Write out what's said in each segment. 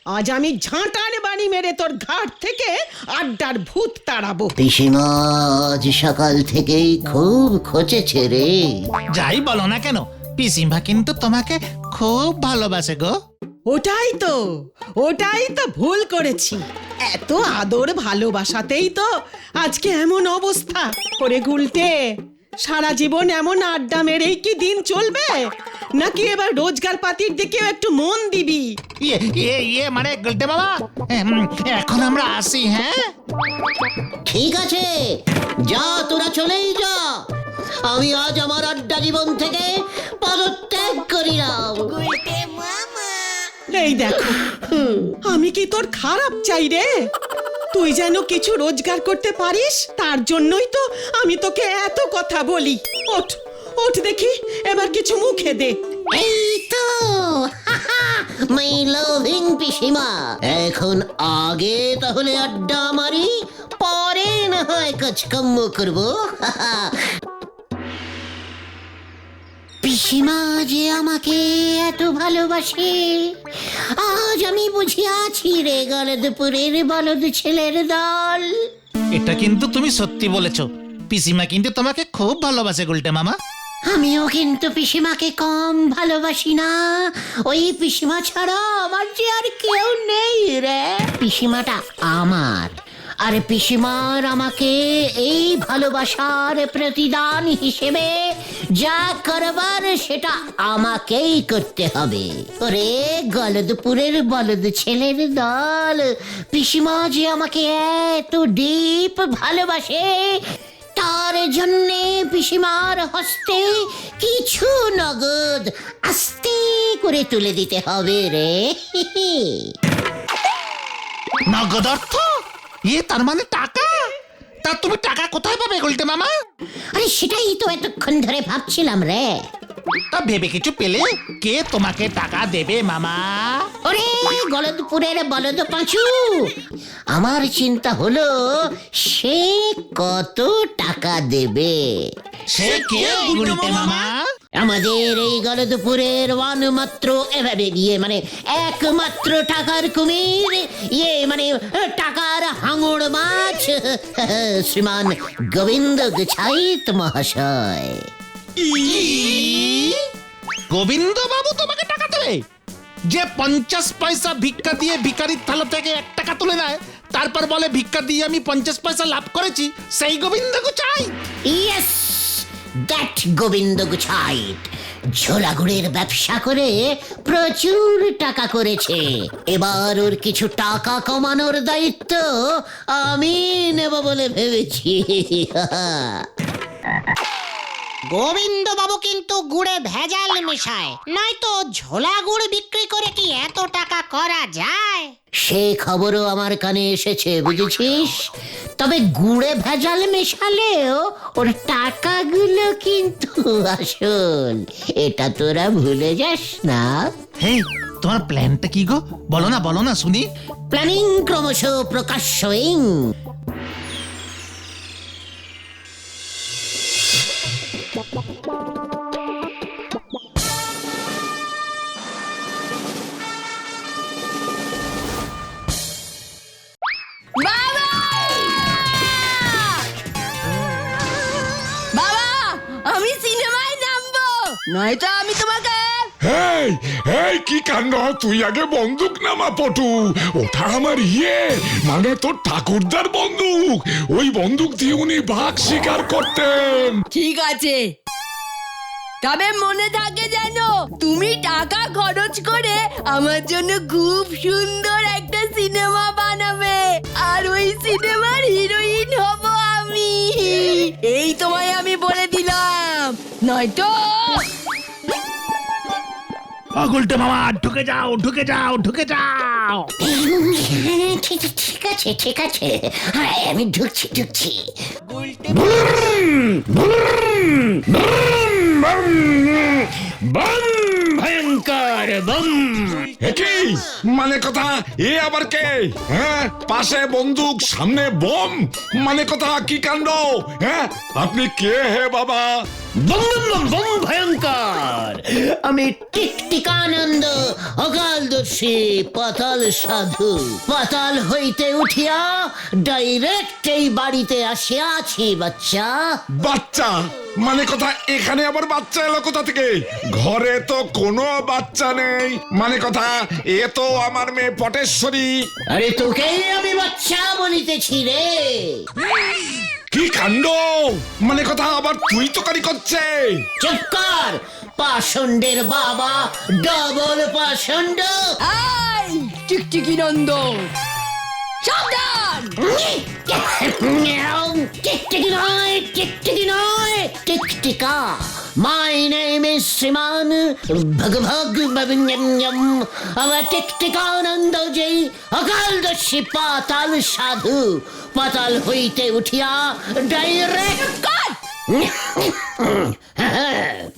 আজ আমি ঝাঁটার বাড়ি মেরে তোর ঘাট থেকে আড্ডার ভূত তাড়াবো। পিসিমা আজ সকাল থেকেই খুব খচেছে রে। যাই বলো না কেন, পিসিমা কিন্তু তোমাকে খুব ভালোবাসে গো। ওটাই তো ভুল করেছি। এত আদর ভালোবাসাতেই তো আজকে এমন অবস্থা করে গুলটে। সারা জীবন এমন আড্ডা মেরেই কি দিন চলবে, নাকি এবার রোজগার পাতির দিকেও একটু মন দিবি? মানে গুলটে বাবা, এখন আমরা আসি। হ্যাঁ ঠিক আছে, যা তোরা চলেই যা। আমি আজ আমার আড্ডা জীবন থেকে পদত্যাগ করিলাম। এই দেখো, আমি কি তোর খারাপ চাই রে? তুই যেন কিছু রোজগার করতে পারিস, তার জন্যই তো আমি তোকে এত কথা বলি। ওঠ ওঠ দেখি, এবার কিছু মুখে দে। এই তো মাই লাভিং পিসিমা, এখন আগে তাহলে আড্ডা মারি, পরে না হয় কাজকর্ম করবো। পিসিমা যে আমাকে এত ভালোবাসে, আজ আমি বুঝিয়াছি রে গলদপুরের বলদ ছেলের দল। এটা কিন্তু তুমি সত্যি বলেছো, পিসিমা কিন্তু তোমাকে খুব ভালোবাসে গুলটে মামা। আমিও কিন্তু পিসিমাকে কম ভালোবাসি না। ওই পিসিমা ছাড়া আমার যে আর কেউ নেই রে। পিসিমাটা আমার, আর পিসিমার আমাকে এই ভালোবাসার প্রতিদান হিসেবে যা করবার সেটা আমাকেই করতে হবে। ওরে গলদপুরের বলদ ছেলের দল, পিসিমা যে আমাকে এত ডিপ ভালোবাসে, তার জন্যে পিসিমার হস্তে কিছু নগদ আস্তে করে তুলে দিতে হবে রে। নগদ অর্থ? তার মানে টাকা? তা তুমি টাকা কোথায় পাবে গুলটে মামা? আরে সেটাই তো এতক্ষণ ধরে ভাবছিলাম রে। তা ভেবে কিছু পেলে? কে তোমাকে টাকা দেবে মামা? ওরে গলদপুরের বলদ পাঁচু, আমার চিন্তা হলো সে কত টাকা দেবে। সে কে গুলটে মামা? আমাদের এই গলদপুরের মানে একমাত্র টাকার কুমির, মানে টাকার হাঙড় মাছ, শ্রীমান গোবিন্দ গুছাইত মহাশয়। গোবিন্দ বাবু তোমাকে টাকা দেবে? যে 50 পয়সা ভিক্ষা দিয়ে ভিখারির থালা থেকে 1 টাকা তুলে নেয়, তারপর বলে ভিক্ষা দিয়ে আমি 50 পয়সা লাভ করেছি, সেই গোবিন্দ গুছাই? ইয়েস, দ্যাট গোবিন্দ গুছাইত ঝোলাগুড়ের ব্যবসা করে প্রচুর টাকা করেছে। এবার ওর কিছু টাকা কমানোর দায়িত্ব আমি নেব বলে ভেবেছি। গোবিন্দ বাবু কিন্তু গুড়ে ভেজাল মেশায়, নয়তো ঝোলা গুড় বিক্রি করে কি এত টাকা করা যায়? সে খবরও আমার কানে এসেছে, বুঝেছিস? তবে গুড়ে ভেজাল মেশালেও ওর টাকাগুলো কিন্তু আসল, এটা তোরা ভুলে যাস না। হে, তোমার প্ল্যানটা কি গো? বলো না শুনি। প্ল্যানিং ক্রমশ প্রকাশ্যইং। আমি সিনেমায় নামবো, নয়তো আমি তোমাকে। এই এই কি কাণ্ড! তুই আগে বন্দুক নামা পটু। ওটা আমার মানে তোর ঠাকুরদার বন্দুক। ওই বন্দুক দিয়ে উনি বাঘ শিকার করতেন। ঠিক আছে, তবে মনে থাকে যেন তুমি টাকা খরচ করে আমার জন্য খুব সুন্দর একটা সিনেমা বানাবে, আর ওই সিনেমার হিরোইন হব আমি। এই তোমায় আমি বলে দিলাম, নয়তো। গুলটে মামা, ঢুকে যাও। ঠিক আছে, হ্যাঁ, আমি ঢুকছি। ভয়ঙ্কর বম! কি মানে কথা? এ আবার কে? হ্যাঁ, পাশে বন্দুক, সামনে বম, মানে কথা কি কাণ্ড? হ্যাঁ, আপনি কে হে বাবা? বম বম বম বম ভয়ঙ্কর। আমি টিকটিকানন্দ অকালদর্শী পাতাল সাধু, পাতাল হইতে উঠিয়া ডাইরেক্ট এই বাড়িতে আসিয়াছি বাচ্চা। বাচ্চা মানে কথা, এখানে আবার বাচ্চা এলো কোথা থেকে? ঘরে তো কোনো বাচ্চা নেই, মানে কথা এ তো আমার মেয়ে পটেশ্বরী। আরে তোকেই আমি বাচ্চা বলিতেছি রে। কি কাণ্ড, মানে কথা আবার তুই তো কারি করছে। চুপ কর, পাষণ্ডের বাবা, ডবল পাষণ্ড। এই টিকটিকি নন্দ, সাবধান! টিকটিকি নয়, টিকটিকি নয়, টিকটিকা। মাই নেম ইজ শ্রীমান ভগভগ আমার টিকটিকানন্দ যে অকালদর্শী পাতাল সাধু, পাতাল হইতে উঠিয়া ডাইরেক্ট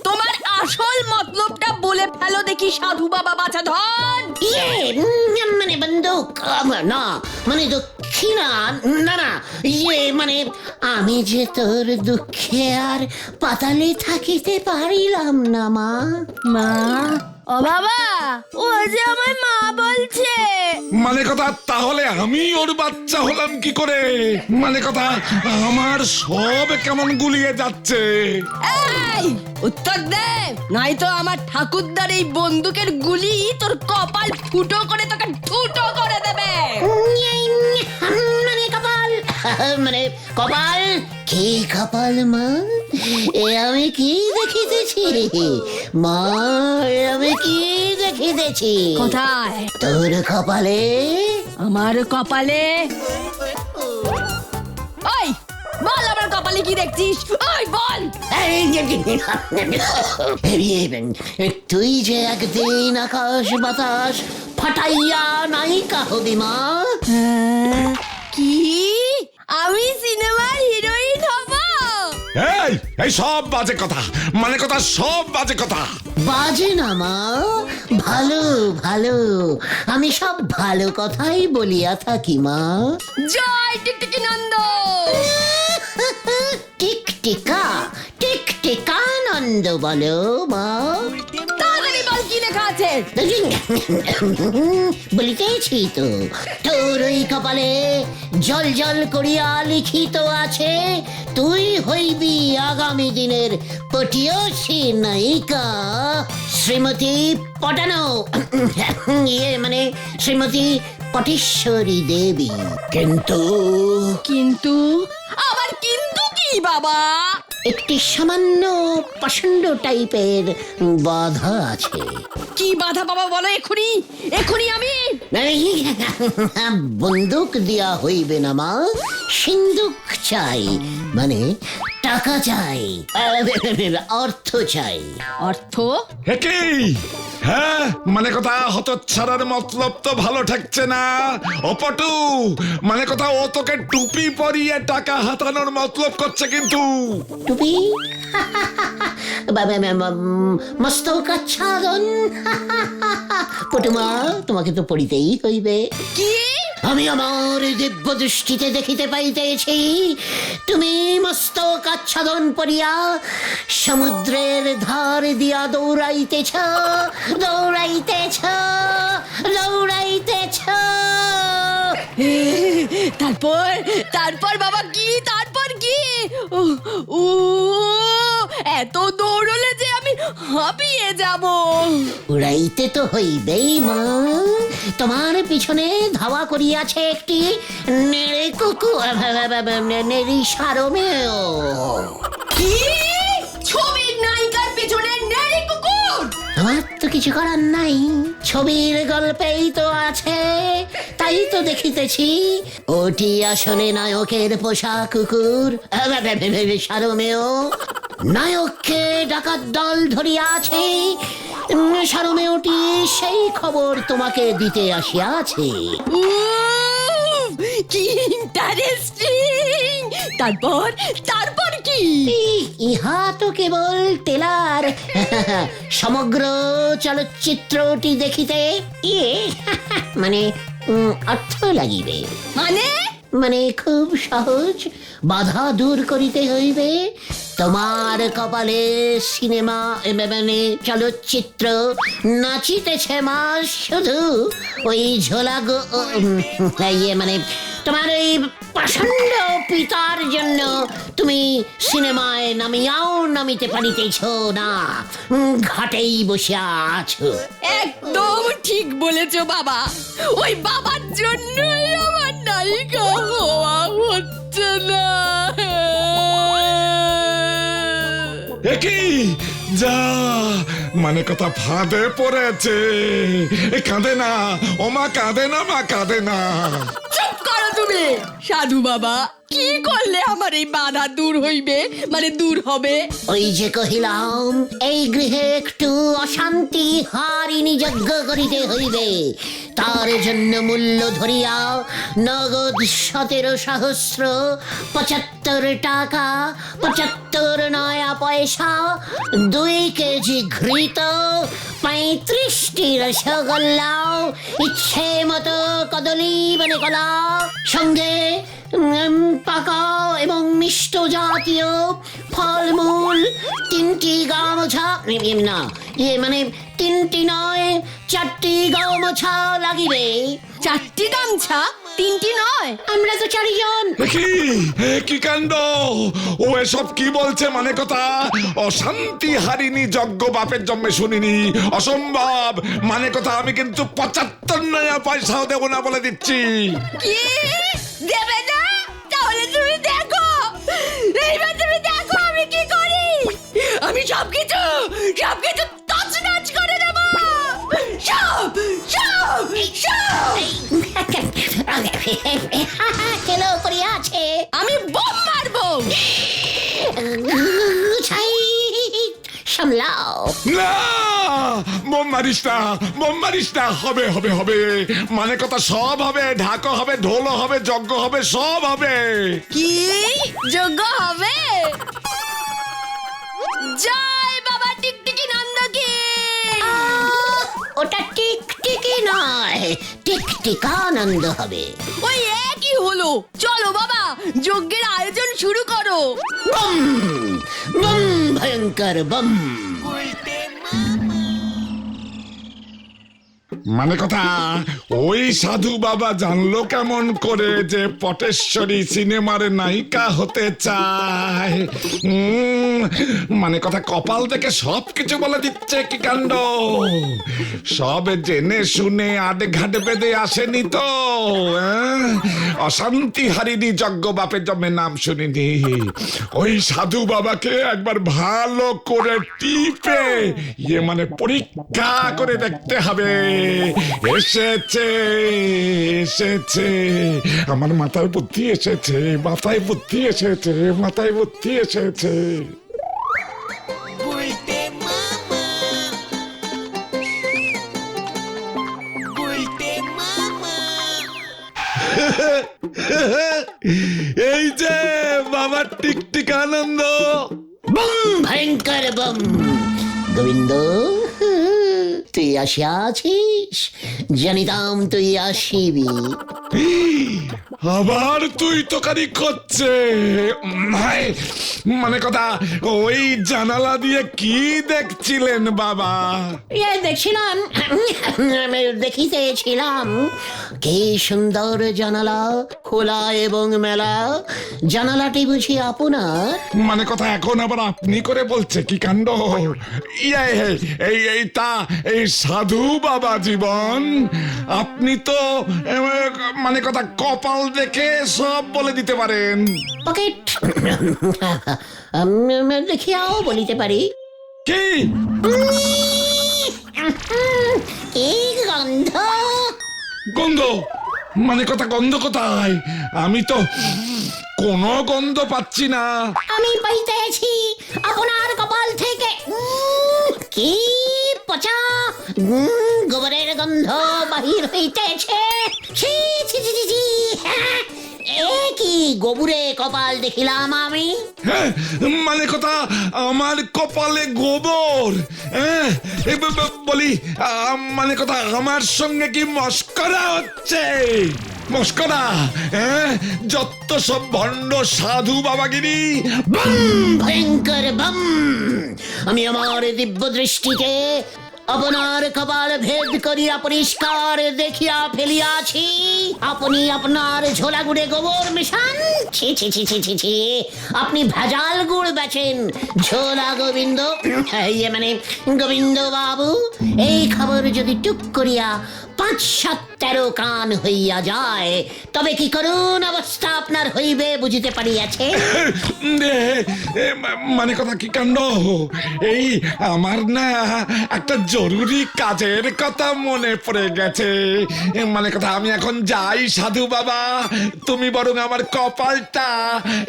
তোমার আসল মতলবটা বলে ফেলো দেখি সাধু বাবা বাছা ধন। মানে বন্দুক না, মানে দক্ষিণা না না, মানে আমি যে তোর দুঃখে আর পাতালে থাকিতে পারিলাম না মা। মা, ও বাবা, ও যে আমার মা বলছে। মানে কথা তাহলে আমি ওর বাচ্চা হলাম কি করে? মানে কথা আমার সব কেমন গুলিয়ে যাচ্ছে। এই উত্তর দে, নাই তো আমার ঠাকুরদার এই বন্দুকের গুলি তোর কপাল ফুটো করে তোকে ঠুটো করে দেবে। মানে কপাল, মানে কপাল কি কপাল মা? এ আমি কি দেখিতেছি মা? এ আমি কি দেখিতেছি? কোথায়? তোর কপালে। আমার কপালে? ওই বল, আমার কপালে কি দেখছিস? ওই বল। তুই যে একদিন আকাশ বাতাস ফাটাইয়া নায়িকা হবি মা। কি আমি সিনেমার হিরোইন হব? এই এই সব বাজে কথা, মানে কথা সব বাজে কথা। বাজে না মা, ভালো ভালো, আমি সব ভালো কথাই বলিয়া থাকি মা। জয় টিকটিকি নন্দ। টিকটিকা, টিকটিকানন্দ বলো মা। তাড়াতাড়ি বল কি লেখা আছে। বলিতেছি তো, তোর ওই কপালে জল জল করিয়া লিখিত আছে, তুই হইবি আগামী দিনের পটিয়সী নায়িকা শ্রীমতী পটানো, মানে শ্রীমতী পটেশ্বরী দেবী। কিন্তু কিন্তু আবার কিন্তু কি বাবা? একটি সামান্য পাষণ্ড টাইপের বাধা আছে। কি বাধা বাবা বলো এক্ষুনি, এক্ষুনি আমি। বন্দুক দিয়া হইবে না মা, সিন্দুক চাই, মানে টাকা চাই, অর্থ চাই। অর্থ? একই হ্যাঁ, মানে কথা হতচ্ছাড়ার মতলব তো ভালো ঠেকছে না। অপটু মানে কথা ও তোকে টুপি পরিয়ে টাকা হাতানোর মতলব করছে কিন্তু। টুপি মস্তক আচ্ছাদন। পটুমা, তোমাকে তো পড়িতেই হইবে। কি? আমি আমার দিব্য দৃষ্টিতে দেখিতে পাইতেছি, তুমি মস্তক আচ্ছাদন পরিয়া সমুদ্রের ধার দিয়া দৌড়াইতেছ, দৌড়াইতেছ, দৌড়াইতেছ। তারপর তারপর বাবা কি? তারপর কি? ও এত দৌড়লে যে আমি হাঁপিয়ে যাব। উড়াইতে তো হইবেই মা, তোমার পিছনে ধাওয়া করিয়াছে একটি নেড়ে কুকু, নেড়ি সারমেয়। কি? ছবির নায়িকার পিছনে নেড়ি কুকুর? আমার তো কিছু করার নাই, ছবির গল্পেই তো আছে, তাই তো দেখিতেছি। ওটি আসলে নায়কের পোষা কুকুর সারমেয়। নায়ককে ডাকাত দল ধরিয়া আছে, সারমেয়টি সেই খবর তোমাকে দিতে আসিয়াছে। কি ইন্টারেস্টিং! তারপর তারপর কি? ইহা তো কেবল টেলার, সমগ্র চলচ্চিত্রটি দেখিতে মানে অর্থ লাগিবে। মানে মানে খুব সহজ, বাধা দূর করিতে হইবে, তোমার কপালে সিনেমা মানে চলচ্চিত্র নাচিতেছে মা শুধু ওই ঝোলা মানে তোমার এই প্রচন্ড পিতার জন্য তুমি সিনেমায় নামিতে পারিতেছ না, ঘাটেই বসে আছো। একদম ঠিক বলেছো বাবা, ওই বাবার জন্যই আমার নায়িকা হওয়া হচ্ছে না। একই যা মানে কথা ফাঁদে পড়েছে। কাঁদে না ও মা, কাঁদে না মা, কাঁদে না। চুপ করো তুমি সাধু বাবা, কি করলে আমার এই বাধা দূর হইবে, মানে দূর হবে? ওই যে কহিলাম এই গৃহে একটু অশান্তি হারিনি যজ্ঞ করিতে হইবে, তার জন্য মূল্য ধরিয়া নগদ 17,775 টাকা 75 নয়া পয়সা, 2 কেজি ঘৃত, 35টি রসগোল্লা, ইচ্ছে মতো কদলী মানে কলা, সঙ্গে পাকা এবং মিষ্ট জাতীয় ফলমূল, 3টি গামছা, না মানে 3টি নয় 4টি গামছা লাগিবে। 4টি গামছা, 3টি নয়? আমরা তো 4 জন। কি কাণ্ড! ও এসব কি বলছে? মানে কথা অশান্তি হারিনি যজ্ঞ বাপের জন্মে শুনিনি, অসম্ভব। মানে কথা আমি কিন্তু 75 নয়া পয়সাও দেবো না বলে দিচ্ছি। কি দেবে না? তাহলে তুমি দেখো, এইবার তুমি দেখো আমি কি করি। আমি সবকিছু তছনছ করে দেব। সব সব সব কেলো করিয়া আছে, আমি বোম মারবো। সামলাও না, বোম মারিস না, বোম মারিস না। হবে হবে হবে, মানে কথা সব হবে, ঢাকো হবে, ঢোল হবে, যজ্ঞ হবে, সব হবে। কি যোগ্য হবে? জয় বাবা টিকটিকি নন্দকে। ওটা টিকটিকি নয়, টিকটিকানন্দ হবে। ওই একই হলো। চলো বাবা, যজ্ঞের আয়োজন শুরু করো। বম বম ভয়ঙ্কর বম। মানে কথা ওই সাধু বাবা জানলো কেমন করে যে পটেশ্বরী সিনেমার নায়িকা হতে চায়? মানে কথা কপাল দেখে সবকিছু বলে দিচ্ছে। কি কাণ্ড! সব জেনে শুনে আডে ঘাটে বেঁধে আসেনি তো। অশান্তি হারিনি যজ্ঞ বাপের জন্মে নাম শুনিনি। ওই সাধু বাবাকে একবার ভালো করে টিপে মানে পরীক্ষা করে দেখতে হবে। এসেছে এসেছে, আমার মাথায় বুদ্ধি এসেছে, মাথায় বুদ্ধি এসেছে, মাথায় বুদ্ধি এসেছে। এই যে বাবা টিকটিকানন্দ। বম ভয়ঙ্কর বম। গোবিন্দ, তুই আসিয়াছিস, জানিতাম তুই আসিবি। আবার তুই তোকারি করছে। মানে কথা ওই জানালা দিয়ে কি দেখছিলেন বাবা? দেখছিলাম, দেখিতেছিলাম কি সুন্দর জানালা, খোলা এবং মেলা। জানালাটি বুঝি আপনার? মানে কথা এখন আবার আপনি করে বলছে? কি কাণ্ড! এই সাধু বাবা জীবন, আপনি তো মানে কথা কপাল দেখে সব বলে দিতে পারেন। পকেট দেখিয়াও বলিতে পারি। কি এই গন্ধ! গন্ধ? মানে কথা গন্ধ কোথায়? আমি তো কোনো গন্ধ পাচ্ছি না। আমি পাইতেছি আপনার কপাল থেকে। কি পচা গোবরের গন্ধ বাহির হইতেছে। ছি ছি ছি ছি ছি। কি গোবরে কপাল দেখিলাম আমি। মানে কথা আমার কপালে গোবর? বলি মানে কথা আমার সঙ্গে কি মস্করা হচ্ছে? মস্করা, যত সব ভণ্ড সাধু বাবাগিরি, ভয়ঙ্কর বম! আমি আমার দিব্য দৃষ্টিতে আপনার কপাল ভেদ করিয়া পরিষ্কার দেখিয়া ফেলিয়াছি। আপনি আপনার ঝোলা গুড়ে গোবর মেশান। ছি ছি ছি ছি ছি ছি, আপনি ভেজাল গুড় বেচেন। ঝোলা গোবিন্দ, মানে গোবিন্দ বাবু, এই খবর যদি টুক করিয়া ৫-৭-১৩ কান হইয়া যায়, তবে কি করুন অবস্থা আপনার হইবে বুঝিতে পারিয়াছে। মানে কথা কি কাণ্ড, এই আমার না একটা জরুরি কাজের কথা মনে পড়ে গেছে। মানে কথা আমি এখন যাই সাধু বাবা, তুমি বরং আমার কপালটা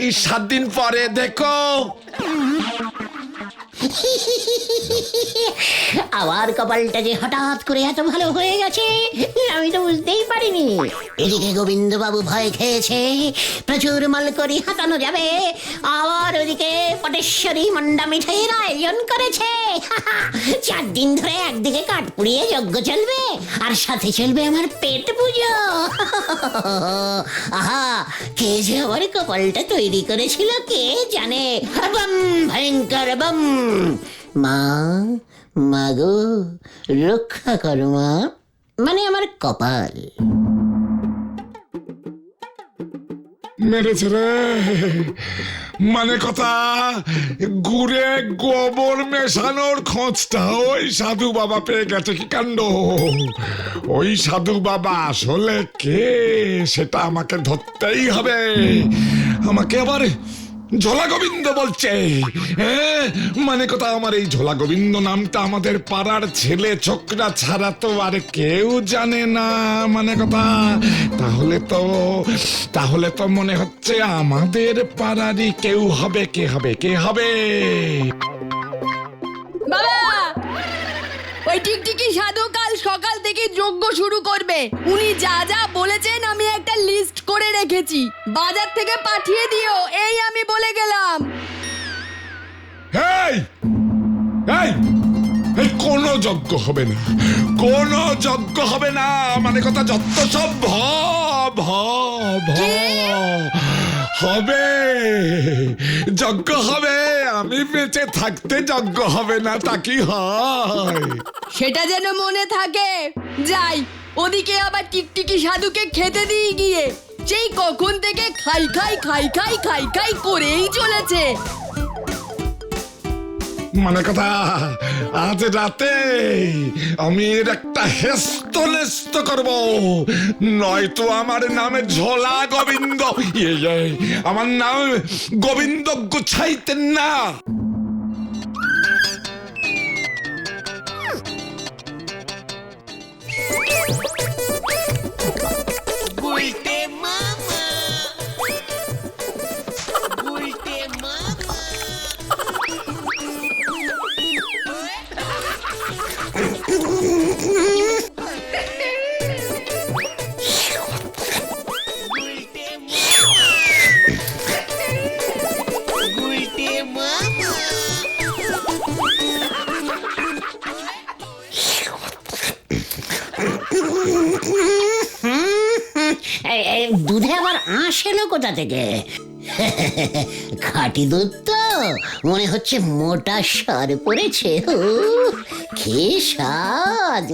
এই ৭ দিন পরে দেখো। আমার কপালটা যে হঠাৎ করে এত ভালো হয়ে গেছে আমি তো বুঝতেই পারিনি। এদিকে গোবিন্দ বাবু ভয় খেয়েছে প্রচুর মালকড়ি হাতানো যাবে, আবার ওদিকে পটেশ্বরী মন্ডা মিঠাইয়ের আয়োজন করেছে। ৪ দিন ধরে একদিকে কাঠ পুড়িয়ে যজ্ঞ চলবে, আর সাথে চলবে আমার পেট পুজো। আহা, কে যে আমার কপালটা তৈরি করেছিল কে জানে। বম, ভয়ঙ্কর বম! মা, মাগো, রক্ষা করো মা, মানে আমার কপাল। মেরেছে রে, মানে কথা গুড়ে গোবর মেশানোর খোঁজটা ওই সাধু বাবা পেয়ে গেছে। কি কাণ্ড! ওই সাধু বাবা আসলে কে সেটা আমাকে ধরতেই হবে। আমাকে আবার ঝোলা গোবিন্দ বলছে। মানে কথা আমার এই ঝোলা গোবিন্দ নামটা আমাদের পাড়ার ছেলে ছোকরা ছাড়া তো আর কেউ জানে না। মানে কথা তাহলে তো মনে হচ্ছে আমাদের পাড়ারই কেউ হবে। কে হবে? বাবা, ওই টিকটিকি সাধু কাল সকাল থেকে যজ্ঞ শুরু করবে। উনি যা যা বলেছেন আমি একটা লিস্ট করে রেখেছি, বাজার থেকে পাঠিয়ে দিও, এই আমি বলে গেলাম। এই কোনো যজ্ঞ হবে না, কোনো যজ্ঞ হবে না। মানে কথা যত সব হবে, যজ্ঞ হবে। আমি বেঁচে থাকতে যজ্ঞ হবে না, তা কি হয়? সেটা যেন মনে থাকে। যাই, ওদিকে আবার টিকটিকি সাধুকে খেতে দিয়ে গিয়ে সেই কখন থেকে খাই করেই চলেছে। মানে কথা আজ রাতে আমি এর একটা হেস্তনেস্ত করব, নয়তো আমার নামে ঝোলা গোবিন্দ, আমার নাম গোবিন্দ গুছাইতেন না। দুধে আবার আঁশ এলো কোথা থেকে? খাঁটি দুধ তো, মনে হচ্ছে মোটা সার পড়েছে। কি স্বাদ!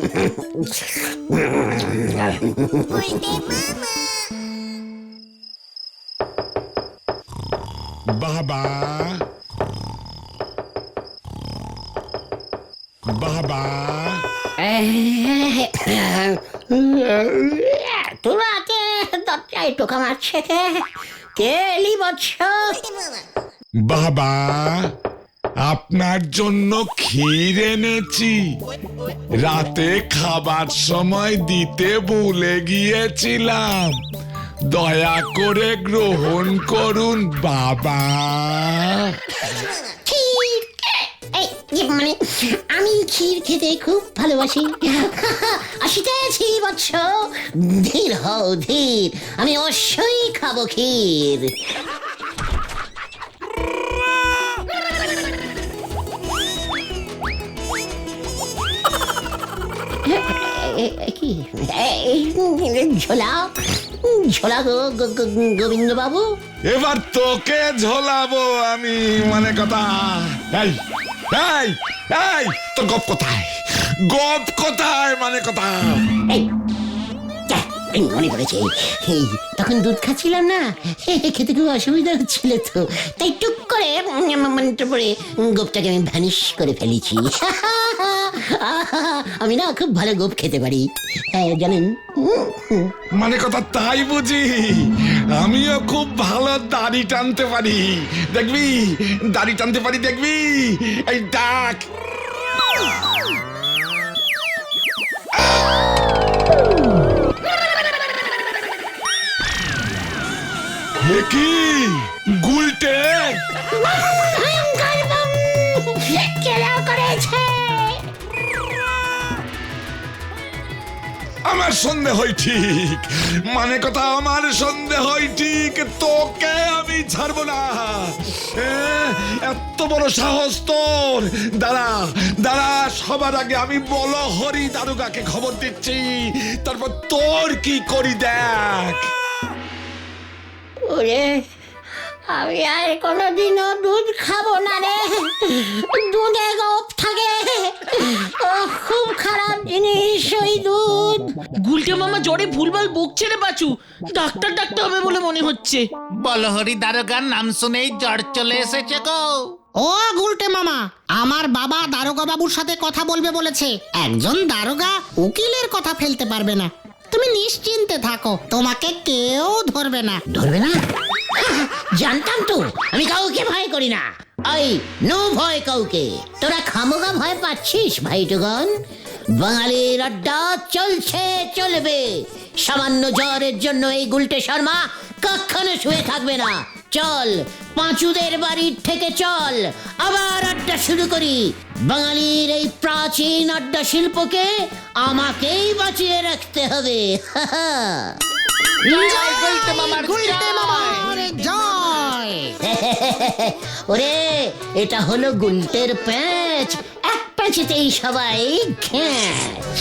বাবা, তোরাকে দরজায় টোকা মারছে কে এলি বৎস? বাবা, আপনার জন্য ক্ষীর এনেছি, রাতে খাবার সময় দিতে ভুলে গিয়েছিলাম, দয়া করে গ্রহণ করুন বাবা। মানে আমি ক্ষীর খেতে খুব ভালোবাসি। আসিতেছি বৎস, ধীর হও ধীর, আমি অবশ্যই খাবো ক্ষীর। কি ঝোলা, ঝোলা গো গোবিন্দ বাবু। এবার তোকে ঝোলাবো আমি, মানে কথা। এই এই এই তোর গপ কোথায়? গপ কোথায়, মানে কথা? এই এই মনে পড়েছে, এই তখন দুধ খাচ্ছিলাম না, খেতে খুব অসুবিধা হচ্ছিল, তো তাই টুক করে মনটা পড়ে গোপটাকে আমি ভ্যানিশ করে ফেলেছি। আমি না খুব ভালো গোপ খেতে পারি, হ্যাঁ জানেন। মানে কথা তাই বুঝি? আমিও খুব ভালো দাড়ি টানতে পারি, দেখবি? দাড়ি টানতে পারি, দেখবি? এই ডাক। কি গুলটে? আমার সন্দেহ হয় ঠিক, মানে কথা আমার সন্দেহ হয় ঠিক, তোকে আমি ছাড়বো না। এত বড় সাহস তোর! দাঁড়া দাঁড়া, সবার আগে আমি বলহরি দারোগাকে খবর দিচ্ছি, তারপর তোর কি করি দেখ। ওরে, আমি আর কোনোদিনও দুধ খাবো না রে, দুধে গোপ থাকে, খুব খারাপ জিনিস ওই দুধ। গুলটে মামা জ্বরে ভুলভাল বকছে রে বাচু, ডাক্তার ডাকতে হবে বলে মনে হচ্ছে। বলহরি দারোগার নাম শুনেই জ্বর চলে এসেছে গো। ও গুলটে মামা, আমার বাবা দারোগা বাবুর সাথে কথা বলবে বলেছে। একজন দারোগা উকিলের কথা ফেলতে পারবে না। তুমি নিশ্চিন্তে থাকো, তোমাকে কেউ ধরবে না। ধরবে না? জানতাম তো, আমি কাউকে ভয় করি না। এই নো ভয় কাউকে। তোরা খামোগা ভয় পাচ্ছিস ভাইটুগন? বাঙালির আড্ডা চলছে, চলবে। সামান্য জ্বরের জন্য এই গুলটে শর্মা কখনো শুয়ে থাকবে না। চল, পাঁচুদের বাড়ির থেকে চল, আবার আড্ডা শুরু করি। বাঙালির এই প্রাচীন আড্ডা শিল্পকে আমাকেই বাঁচিয়ে রাখতে হবে। জয় গুলটে মামার গুলটে জয়। মামার জয়। ওরে, এটা হলো গুলটের প্যাঁচ, এক প্যাঁচেতেই সবাই ঘ্যাঁচ।